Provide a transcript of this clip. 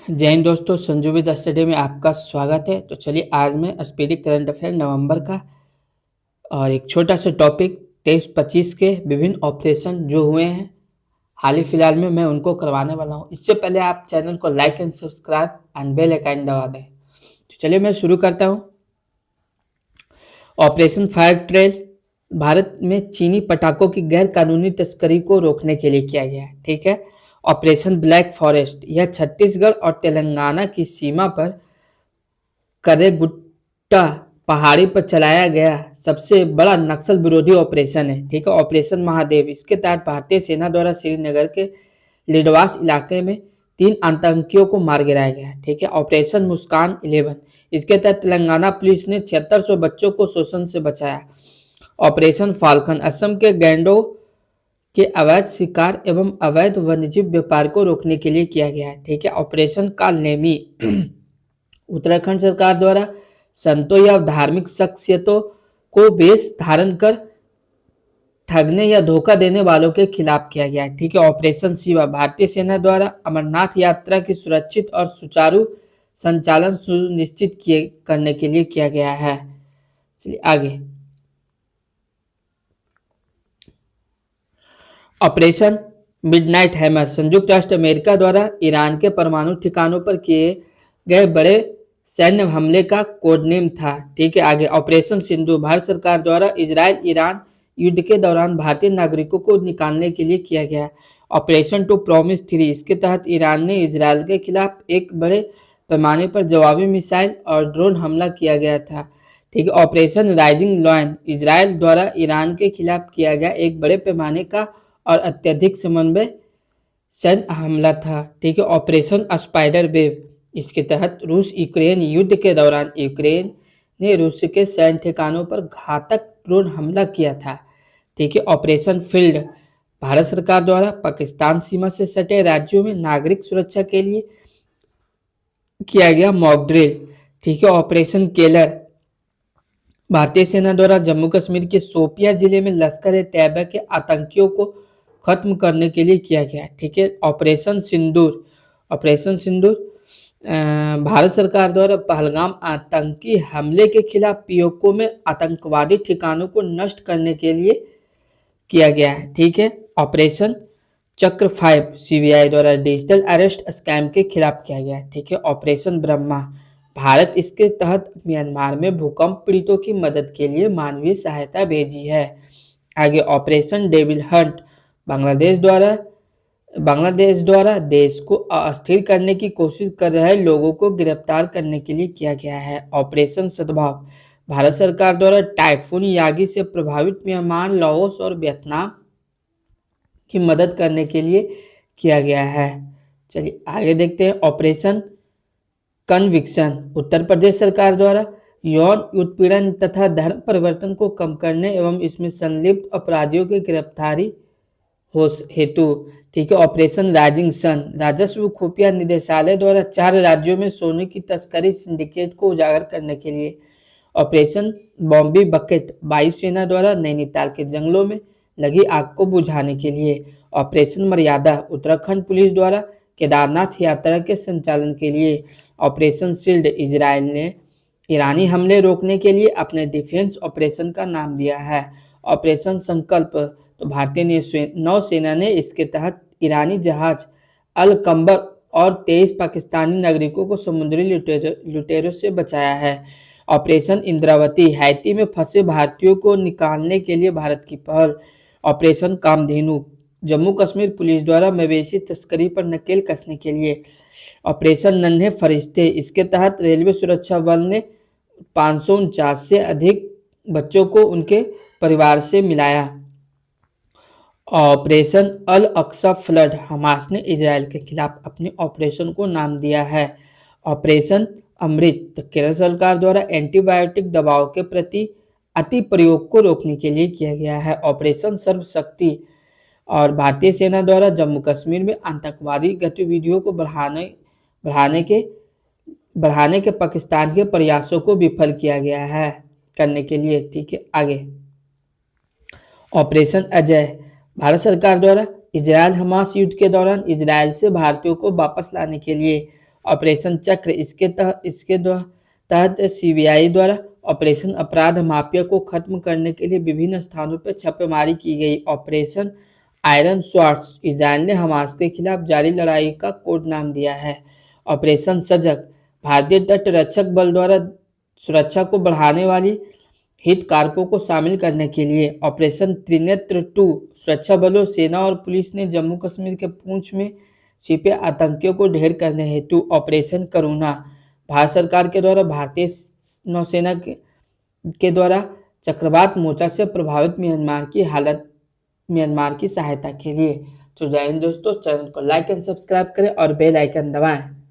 जय हिंद दोस्तों, Sanju with study में आपका स्वागत है। तो चलिए आज मैं स्पीडी करंट अफेयर नवंबर का और एक छोटा सा टॉपिक 23-25 के विभिन्न ऑपरेशन जो हुए हैं हाल ही फिलहाल में मैं उनको करवाने वाला हूं। इससे पहले आप चैनल को like and subscribe and bell icon दबा दें। तो चलिए मैं शुरू करता हूं। ऑपरेशन फायर ट्रेल भारत में चीनी पटाखों की गैर कानूनी तस्करी को रोकने के लिए किया गया है। ठीक है। ऑपरेशन ब्लैक फॉरेस्ट यह छत्तीसगढ़ और तेलंगाना की सीमा पर करेगुट्टा पहाड़ी पर चलाया गया सबसे बड़ा नक्सल विरोधी ऑपरेशन है। ठीक है। ऑपरेशन महादेव इसके तहत भारतीय सेना द्वारा श्रीनगर के लिडवास इलाके में 3 आतंकियों को मार गिराया गया। ठीक है। ऑपरेशन मुस्कान 11 इसके तहत तेलंगाना पुलिस ने 7600 बच्चों को शोषण से बचाया। ऑपरेशन फाल्कन असम के गैंडों के अवैध शिकार एवं अवैध वन्यजीव व्यापार को रोकने के लिए किया गया है। ठीक है। ऑपरेशन कालनेमी उत्तराखंड सरकार द्वारा संतों या धार्मिक शख्सियतों को वेश धारण कर ठगने या धोखा देने वालों के खिलाफ किया गया है। ठीक है। ऑपरेशन शिवा भारतीय सेना द्वारा अमरनाथ यात्रा की सुरक्षित और सुचारू संचालन सुनिश्चित करने के लिए किया गया है। चलिए आगे। ऑपरेशन मिडनाइट हैमर संयुक्त राष्ट्र अमेरिका द्वारा ईरान के परमाणु ठिकानों पर किए गए बड़े सैन्य हमले का कोडनेम था। ठीक है। आगे। ऑपरेशन सिंधु भारत सरकार द्वारा इजराइल ईरान युद्ध के दौरान भारतीय नागरिकों को निकालने के लिए किया गया। ऑपरेशन टू प्रॉमिस 3 इसके तहत ईरान ने इजराइल के खिलाफ एक बड़े पैमाने पर जवाबी मिसाइल और ड्रोन हमला किया गया था। ठीक है। ऑपरेशन राइजिंग लॉयन इजराइल द्वारा ईरान के खिलाफ किया गया एक बड़े पैमाने का और अत्यधिक समन्वय सैन्य हमला था। ठीक है। ऑपरेशन स्पाइडर वेव इसके तहत रूस यूक्रेन युद्ध के दौरान यूक्रेन ने रूस के सैन्य ठिकानों पर घातक ड्रोन हमला किया था। ठीक है। ऑपरेशन फील्ड भारत सरकार द्वारा पाकिस्तान सीमा से सटे राज्यों में नागरिक सुरक्षा के लिए किया गया मॉक ड्रिल। ठीक है। ऑपरेशन केलर भारतीय सेना द्वारा जम्मू कश्मीर के शोपिया जिले में लश्कर ए तैयबा के आतंकियों को खत्म करने के लिए किया गया। ठीक है। ऑपरेशन सिंदूर भारत सरकार द्वारा पहलगाम आतंकी हमले के खिलाफ पीओके में आतंकवादी ठिकानों को नष्ट करने के लिए किया गया है। ठीक है। ऑपरेशन चक्र 5 सीबीआई द्वारा डिजिटल अरेस्ट स्कैम के खिलाफ किया गया है। ठीक है। ऑपरेशन ब्रह्मा भारत इसके तहत म्यांमार में भूकंप पीड़ितों की मदद के लिए मानवीय सहायता भेजी है। आगे। ऑपरेशन डेविल हंट बांग्लादेश द्वारा देश को अस्थिर करने की कोशिश कर रहे लोगों को गिरफ्तार करने के लिए किया गया है। ऑपरेशन सद्भाव भारत सरकार द्वारा टाइफून यागी से प्रभावित म्यांमार लाओस और वियतनाम की मदद करने के लिए किया गया है। चलिए आगे देखते हैं। ऑपरेशन कन्विक्शन उत्तर प्रदेश सरकार द्वारा यौन उत्पीड़न तथा धर्म परिवर्तन को कम करने एवं इसमें संलिप्त अपराधियों की गिरफ्तारी हेतु। ठीक है। ऑपरेशन राइजिंग सन राजस्व खुफिया निदेशालय द्वारा 4 राज्यों में सोने की तस्करी सिंडिकेट को उजागर करने के लिए। ऑपरेशन बॉम्बे बकेट वायुसेना द्वारा नैनीताल के जंगलों में लगी आग को बुझाने के लिए। ऑपरेशन मर्यादा उत्तराखंड पुलिस द्वारा केदारनाथ यात्रा के संचालन के लिए। ऑपरेशन शील्ड इजराइल ने ईरानी हमले रोकने के लिए अपने डिफेंस ऑपरेशन का नाम दिया है। ऑपरेशन संकल्प तो भारतीय नौसेना ने इसके तहत ईरानी जहाज अल कंबर और 23 पाकिस्तानी नागरिकों को समुद्री लुटेरों से बचाया है। ऑपरेशन इंद्रावती हैती में फंसे भारतीयों को निकालने के लिए भारत की पहल। ऑपरेशन कामधेनु जम्मू कश्मीर पुलिस द्वारा मवेशी तस्करी पर नकेल कसने के लिए। ऑपरेशन नन्हे फरिश्ते इसके तहत रेलवे सुरक्षा बल ने 549 से अधिक बच्चों को उनके परिवार से मिलाया। ऑपरेशन अल अक्सा फ्लड हमास ने इजराइल के खिलाफ अपने ऑपरेशन को नाम दिया है। ऑपरेशन अमृत केरल सरकार द्वारा एंटीबायोटिक दवाओं के प्रति अति प्रयोग को रोकने के लिए किया गया है। ऑपरेशन सर्वशक्ति और भारतीय सेना द्वारा जम्मू कश्मीर में आतंकवादी गतिविधियों को बढ़ाने के पाकिस्तान के प्रयासों को विफल किया गया है करने के लिए। ठीक है। आगे। ऑपरेशन अजय भारत सरकार द्वारा इजराइल हमास युद्ध के दौरान इजराइल से भारतीयों को वापस लाने के लिए। ऑपरेशन चक्र इसके तहत सीबीआई द्वारा ऑपरेशन अपराध माफिया को खत्म करने के लिए विभिन्न स्थानों पर छापेमारी की गई। ऑपरेशन आयरन स्वॉर्ड्स इजरायल ने हमास के खिलाफ जारी लड़ाई का कोड नाम दिया है। ऑपरेशन सजग भारतीय तट रक्षक बल द्वारा सुरक्षा को बढ़ाने वाली हितधारकों को शामिल करने के लिए। ऑपरेशन त्रिनेत्र 2 सुरक्षा बलों, सेना और पुलिस ने जम्मू कश्मीर के पुंछ में छिपे आतंकियों को ढेर करने हेतु। ऑपरेशन करुणा भारत सरकार के द्वारा भारतीय नौसेना के द्वारा चक्रवात मोर्चा से प्रभावित म्यांमार की सहायता के लिए। तो जय हिंद दोस्तों, चैनल को लाइक एंड सब्सक्राइब करें और बेल आइकन दबाएं।